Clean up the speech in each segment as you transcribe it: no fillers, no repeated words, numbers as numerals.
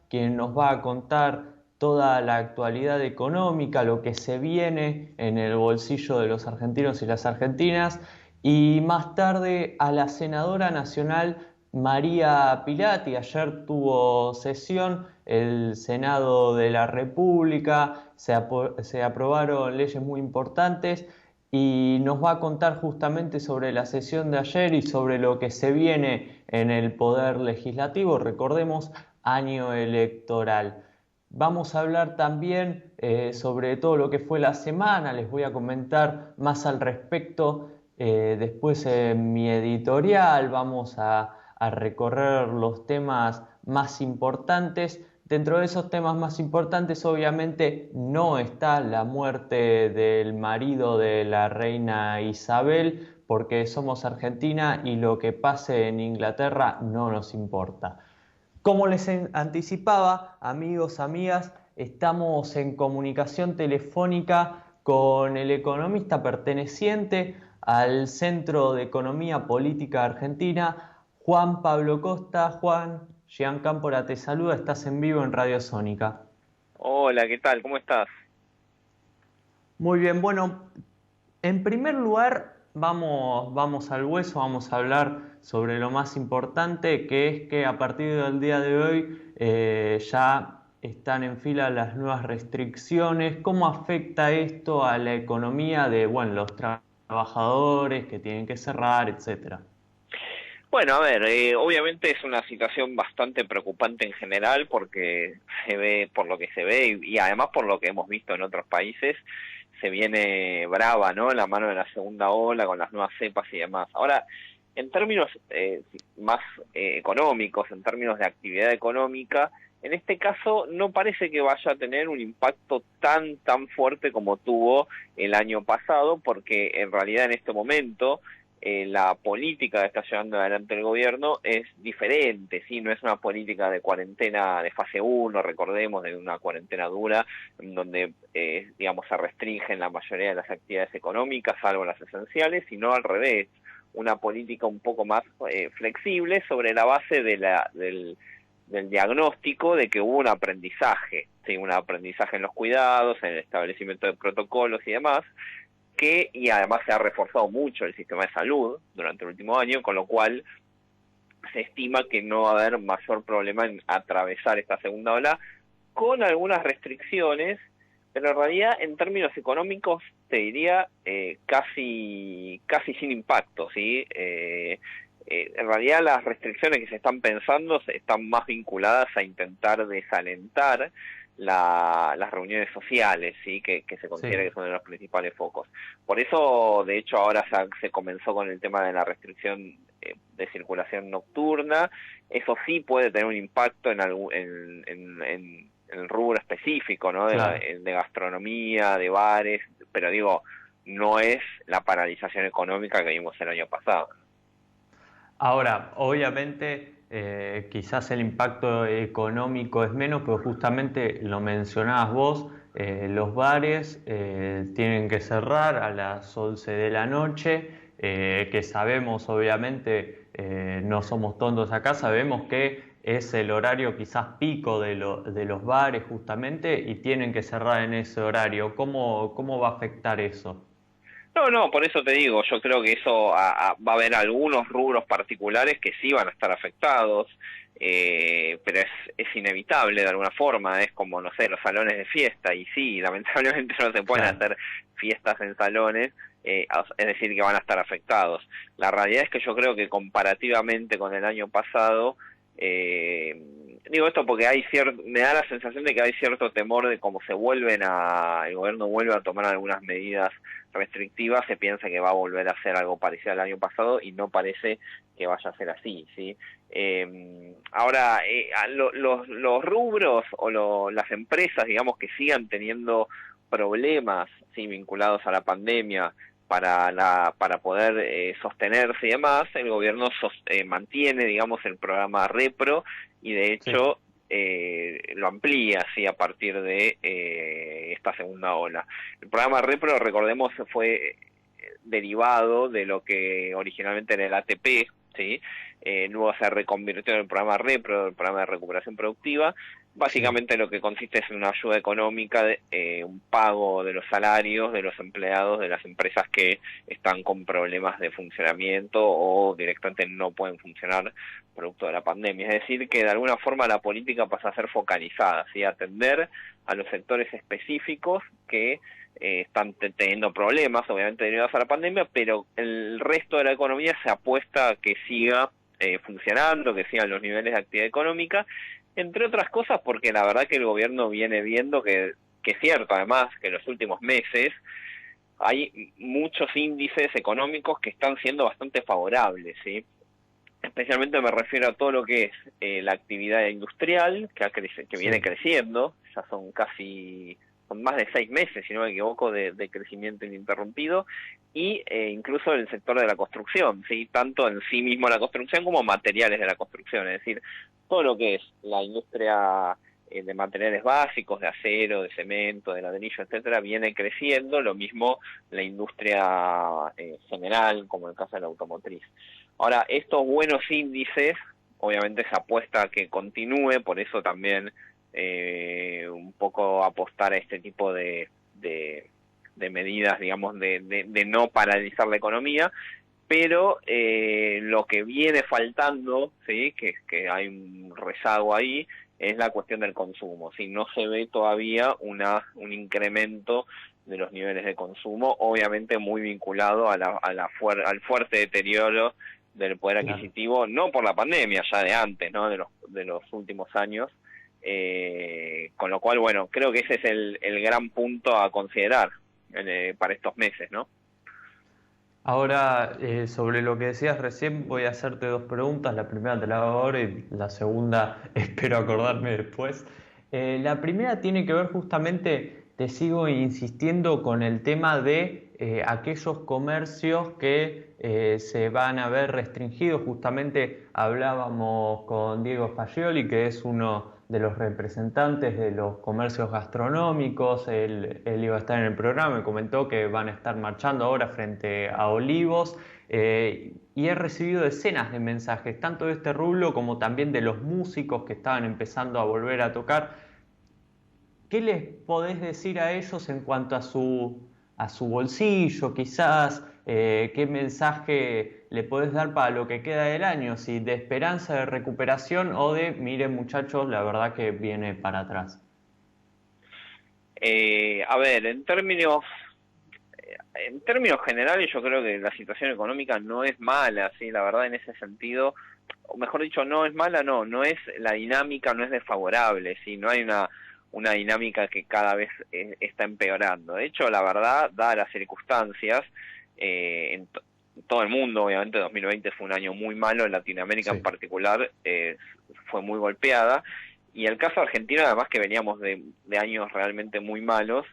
quien nos va a contar toda la actualidad económica, lo que se viene en el bolsillo de los argentinos y las argentinas, y más tarde a la senadora nacional María Pilati. Ayer tuvo sesión el Senado de la República, se aprobaron leyes muy importantes y nos va a contar justamente sobre la sesión de ayer y sobre lo que se viene en el Poder Legislativo. Recordemos, año electoral. Vamos a hablar también sobre todo lo que fue la semana, les voy a comentar más al respecto después en mi editorial. Vamos a recorrer los temas más importantes. Dentro de esos temas más importantes, obviamente, no está la muerte del marido de la reina Isabel, porque somos Argentina y lo que pase en Inglaterra no nos importa. Como les anticipaba, amigos, amigas, estamos en comunicación telefónica con el economista perteneciente al Centro de Economía Política Argentina, Juan Pablo Costa. Juan, Jean Cámpora te saluda, estás en vivo en Radio Sónica. Hola, ¿qué tal? ¿Cómo estás? Muy bien, bueno, en primer lugar vamos al hueso, vamos a hablar sobre lo más importante, que es que a partir del día de hoy ya están en fila las nuevas restricciones. ¿Cómo afecta esto a la economía de, bueno, los trabajadores que tienen que cerrar, etcétera? Bueno, a ver, obviamente es una situación bastante preocupante en general porque se ve, por lo que se ve y además por lo que hemos visto en otros países, se viene brava, ¿no? La mano de la segunda ola con las nuevas cepas y demás. Ahora, en términos más económicos, en términos de actividad económica, en este caso no parece que vaya a tener un impacto tan fuerte como tuvo el año pasado, porque en realidad en este momento la política que está llevando adelante el gobierno es diferente, ¿sí? No es una política de cuarentena de fase uno, recordemos, de una cuarentena dura, en donde, digamos, se restringen la mayoría de las actividades económicas, salvo las esenciales, sino al revés, una política un poco más flexible sobre la base del diagnóstico de que hubo un aprendizaje, ¿sí? Un aprendizaje en los cuidados, en el establecimiento de protocolos y demás, y además se ha reforzado mucho el sistema de salud durante el último año, con lo cual se estima que no va a haber mayor problema en atravesar esta segunda ola, con algunas restricciones, pero en realidad en términos económicos te diría casi sin impacto, ¿sí? En realidad las restricciones que se están pensando están más vinculadas a intentar desalentar las reuniones sociales, ¿sí? Que se considera Sí. que son de los principales focos. Por eso, de hecho, ahora se comenzó con el tema de la restricción de circulación nocturna. Eso sí puede tener un impacto en el rubro específico, ¿no? Claro. De gastronomía, de bares, pero digo, no es la paralización económica que vimos el año pasado. Ahora, obviamente, quizás el impacto económico es menos, pero justamente lo mencionabas vos, los bares tienen que cerrar a las 11 de la noche, que sabemos, obviamente, no somos tontos acá, sabemos que es el horario quizás pico de los bares justamente y tienen que cerrar en ese horario. ¿Cómo va a afectar eso? No, por eso te digo, yo creo que eso va a haber algunos rubros particulares que sí van a estar afectados, pero es inevitable de alguna forma, es como, no sé, los salones de fiesta, y sí, lamentablemente no se pueden Claro. hacer fiestas en salones, es decir, que van a estar afectados. La realidad es que yo creo que comparativamente con el año pasado, digo esto porque me da la sensación de que hay cierto temor de cómo el gobierno vuelve a tomar algunas medidas restrictiva, se piensa que va a volver a hacer algo parecido al año pasado y no parece que vaya a ser así, ¿sí? Ahora, los rubros o las empresas, digamos, que sigan teniendo problemas, ¿sí? Vinculados a la pandemia para poder sostenerse y demás, el gobierno mantiene, digamos, el programa Repro y de Sí. hecho lo amplía, ¿sí? A partir de esta segunda ola. El programa Repro, recordemos, fue derivado de lo que originalmente era el ATP, ¿sí? Luego se reconvirtió en el programa REPRO, el programa de recuperación productiva. Básicamente lo que consiste es en una ayuda económica, un pago de los salarios de los empleados de las empresas que están con problemas de funcionamiento o directamente no pueden funcionar producto de la pandemia. Es decir, que de alguna forma la política pasa a ser focalizada, ¿sí? Atender a los sectores específicos que están teniendo problemas, obviamente derivados a la pandemia, pero el resto de la economía se apuesta a que siga funcionando, que sigan los niveles de actividad económica, entre otras cosas porque la verdad que el gobierno viene viendo que es cierto además que en los últimos meses hay muchos índices económicos que están siendo bastante favorables, ¿sí? Especialmente me refiero a todo lo que es la actividad industrial, que viene creciendo, ya son más de 6 meses, si no me equivoco, de crecimiento ininterrumpido, y incluso el sector de la construcción, ¿sí? Tanto en sí mismo la construcción como materiales de la construcción, es decir, todo lo que es la industria de materiales básicos, de acero, de cemento, de ladrillo, etcétera, viene creciendo, lo mismo la industria general, como en el caso de la automotriz. Ahora, estos buenos índices, obviamente se apuesta a que continúe, por eso también un poco apostar a este tipo de medidas, digamos, de no paralizar la economía, pero lo que viene faltando, ¿sí? Que hay un rezago ahí, es la cuestión del consumo, ¿sí? No se ve todavía un incremento de los niveles de consumo, obviamente muy vinculado al fuerte deterioro del poder adquisitivo, no por la pandemia, ya de antes, ¿no? De los últimos años, con lo cual, bueno, creo que ese es el gran punto a considerar para estos meses, ¿no? Ahora, sobre lo que decías recién, voy a hacerte dos preguntas. La primera te la hago ahora y la segunda espero acordarme después. La primera tiene que ver justamente, te sigo insistiendo con el tema de aquellos comercios que se van a ver restringidos. Justamente hablábamos con Diego Fagioli, que es uno de los representantes de los comercios gastronómicos. Él iba a estar en el programa y comentó que van a estar marchando ahora frente a Olivos, y he recibido decenas de mensajes, tanto de este rubro como también de los músicos que estaban empezando a volver a tocar. ¿Qué les podés decir a ellos en cuanto a su bolsillo, quizás? ¿Qué mensaje le podés dar para lo que queda del año? Si de esperanza de recuperación o de, miren muchachos, la verdad que viene para atrás. A ver, en términos generales yo creo que la situación económica no es mala, sí, la verdad en ese sentido, o mejor dicho, no es mala, no es la dinámica, no es desfavorable, sí, no hay una dinámica que cada vez está empeorando. De hecho, la verdad, dadas las circunstancias, en todo el mundo, obviamente 2020 fue un año muy malo, en Latinoamérica en particular fue muy golpeada, y el caso argentino, además que veníamos de años realmente muy malos,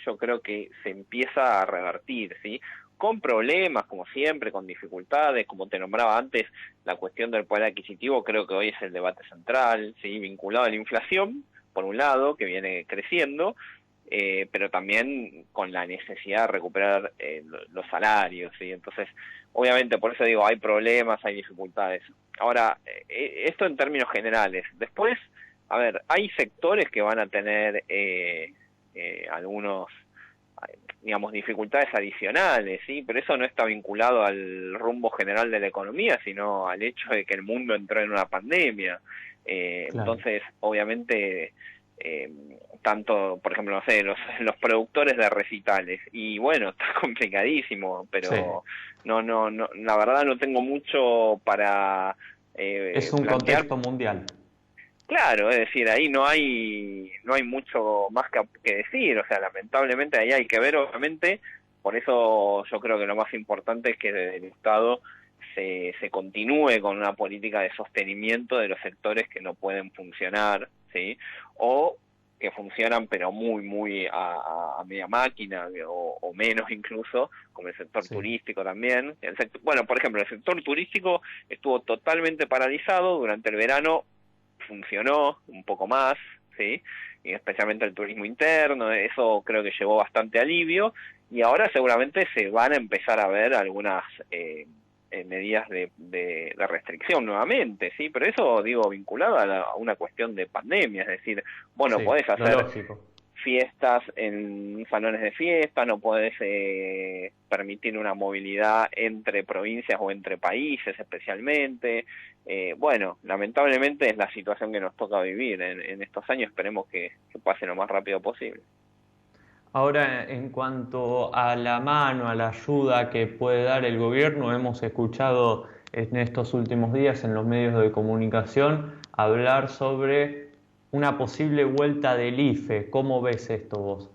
yo creo que se empieza a revertir, ¿sí? Con problemas, como siempre, con dificultades, como te nombraba antes, la cuestión del poder adquisitivo creo que hoy es el debate central, ¿sí? Vinculado a la inflación, por un lado, que viene creciendo, pero también con la necesidad de recuperar los salarios, ¿sí? Entonces, obviamente, por eso digo, hay problemas, hay dificultades. Ahora, esto en términos generales. Después, a ver, hay sectores que van a tener algunos, digamos, dificultades adicionales, ¿sí? Pero eso no está vinculado al rumbo general de la economía, sino al hecho de que el mundo entró en una pandemia. Claro. Entonces, obviamente, tanto, por ejemplo, no sé, los productores de recitales, y bueno, está complicadísimo, pero no, la verdad no tengo mucho para Es un plantear. contexto mundial. Claro, es decir, ahí no hay mucho más que decir, o sea, lamentablemente ahí hay que ver, obviamente, por eso yo creo que lo más importante es que desde el Estado se continúe con una política de sostenimiento de los sectores que no pueden funcionar, ¿sí? O que funcionan pero muy a media máquina o menos incluso, como el sector turístico también. Bueno, por ejemplo, el sector turístico estuvo totalmente paralizado durante el verano, funcionó un poco más, ¿sí? Y especialmente el turismo interno, eso creo que llevó bastante alivio, y ahora seguramente se van a empezar a ver algunas medidas de restricción nuevamente, ¿sí? Pero eso, digo, vinculado a una cuestión de pandemia, es decir, bueno, Sí, podés lo hacer lógico. fiestas en salones de fiesta, no podés permitir una movilidad entre provincias o entre países especialmente. Bueno, lamentablemente es la situación que nos toca vivir en estos años, esperemos que pase lo más rápido posible. Ahora, en cuanto a la mano, a la ayuda que puede dar el gobierno, hemos escuchado en estos últimos días en los medios de comunicación hablar sobre una posible vuelta del IFE. ¿Cómo ves esto vos?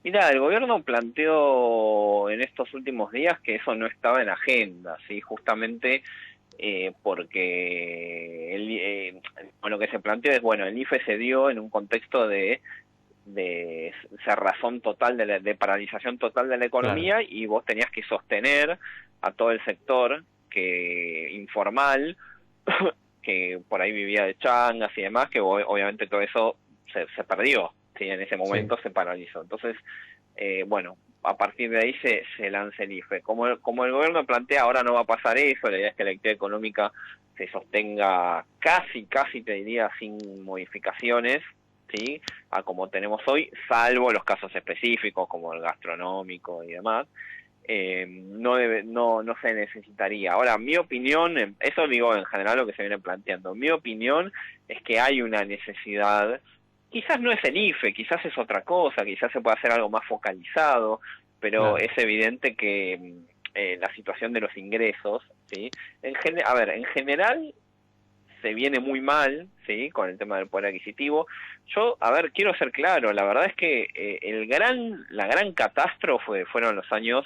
Mira, el gobierno planteó en estos últimos días que eso no estaba en agenda, ¿sí? Justamente porque lo que se planteó es, bueno, el IFE se dio en un contexto de cerrazón total, de paralización total de la Claro, economía, y vos tenías que sostener a todo el sector que informal, que por ahí vivía de changas y demás, que obviamente todo eso se perdió, ¿sí? En ese sí, momento se paralizó. Entonces, bueno, a partir de ahí se lanza el IFE. Como el gobierno plantea, ahora no va a pasar eso, la idea es que la actividad económica se sostenga casi te diría, sin modificaciones, ¿sí? A como tenemos hoy, salvo los casos específicos como el gastronómico y demás. No se necesitaría. Ahora, mi opinión, eso digo en general lo que se viene planteando, mi opinión es que hay una necesidad, quizás no es el IFE, quizás es otra cosa, quizás se puede hacer algo más focalizado, pero claro. es evidente que la situación de los ingresos, ¿sí? A ver, en general se viene muy mal, ¿sí? Con el tema del poder adquisitivo. Yo, a ver, quiero ser claro, la verdad es que la gran catástrofe fueron los años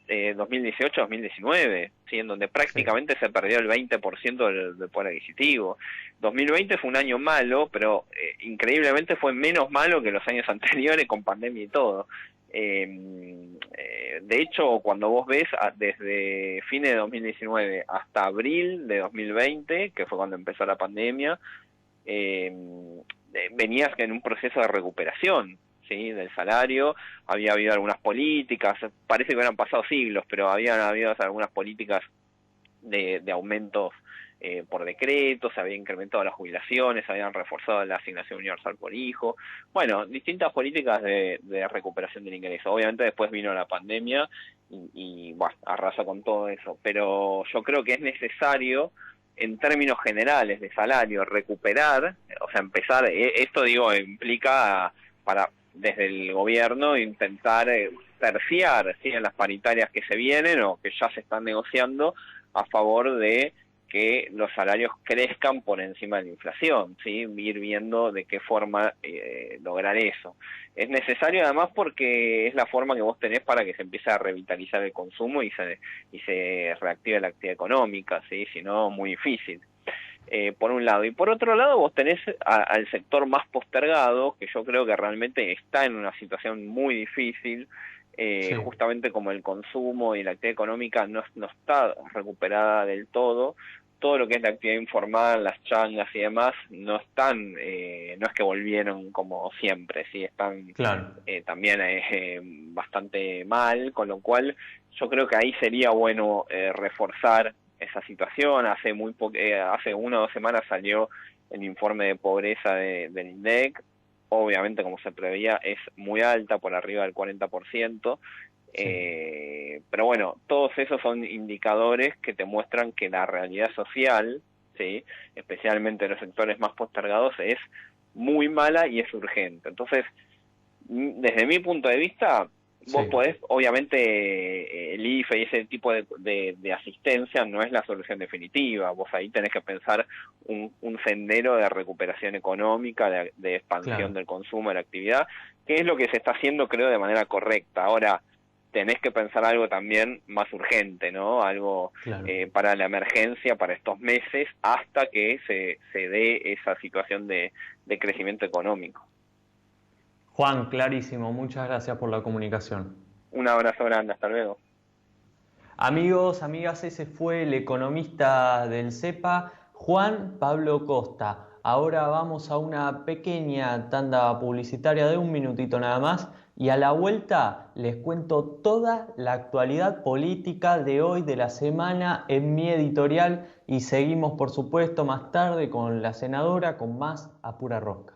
2018-2019, ¿sí? En donde Sí. prácticamente se perdió el 20% del poder adquisitivo. 2020 fue un año malo, pero increíblemente fue menos malo que los años anteriores con pandemia y todo. De hecho, cuando vos ves desde fines de 2019 hasta abril de 2020, que fue cuando empezó la pandemia, eh, venías en un proceso de recuperación, ¿sí? Del salario, había habido algunas políticas, parece que hubieran pasado siglos, pero habían habido algunas políticas de aumentos por decreto, se había incrementado las jubilaciones, se habían reforzado la asignación universal por hijo, bueno, distintas políticas de recuperación del ingreso. Obviamente después vino la pandemia bueno, arrasa con todo eso, pero yo creo que es necesario en términos generales de salario recuperar, o sea, empezar, esto digo, implica para desde el gobierno intentar terciar, ¿sí? En las paritarias que se vienen o que ya se están negociando a favor de que los salarios crezcan por encima de la inflación, ¿sí? Ir viendo de qué forma lograr eso. Es necesario además porque es la forma que vos tenés para que se empiece a revitalizar el consumo y se reactive la actividad económica, ¿sí? Si no, muy difícil. Por un lado. Y por otro lado, vos tenés al sector más postergado, que yo creo que realmente está en una situación muy difícil, Sí, justamente como el consumo y la actividad económica no está recuperada del todo. Todo lo que es la actividad informal, las changas y demás, no están, no es que volvieron como siempre, sí, están claro. también bastante mal, con lo cual yo creo que ahí sería bueno reforzar esa situación. Hace 1 o 2 semanas salió el informe de pobreza del INDEC, obviamente como se preveía es muy alta, por arriba del 40%, Sí. pero bueno, todos esos son indicadores que te muestran que la realidad social, ¿sí? Especialmente en los sectores más postergados, es muy mala y es urgente. Entonces, desde mi punto de vista, vos Sí. podés, obviamente, el IFE y ese tipo de asistencia no es la solución definitiva. Vos ahí tenés que pensar un sendero de recuperación económica, de expansión Claro, del consumo, de la actividad, que es lo que se está haciendo, creo, de manera correcta. Ahora, tenés que pensar algo también más urgente, ¿no? Algo claro. para la emergencia, para estos meses, hasta que se dé esa situación de crecimiento económico. Juan, clarísimo. Muchas gracias por la comunicación. Un abrazo grande, hasta luego. Amigos, amigas, ese fue el economista del CEPA, Juan Pablo Costa. Ahora vamos a una pequeña tanda publicitaria de un minutito nada más y a la vuelta les cuento toda la actualidad política de hoy, de la semana, en mi editorial y seguimos por supuesto más tarde con la senadora con más A Pura Rosca.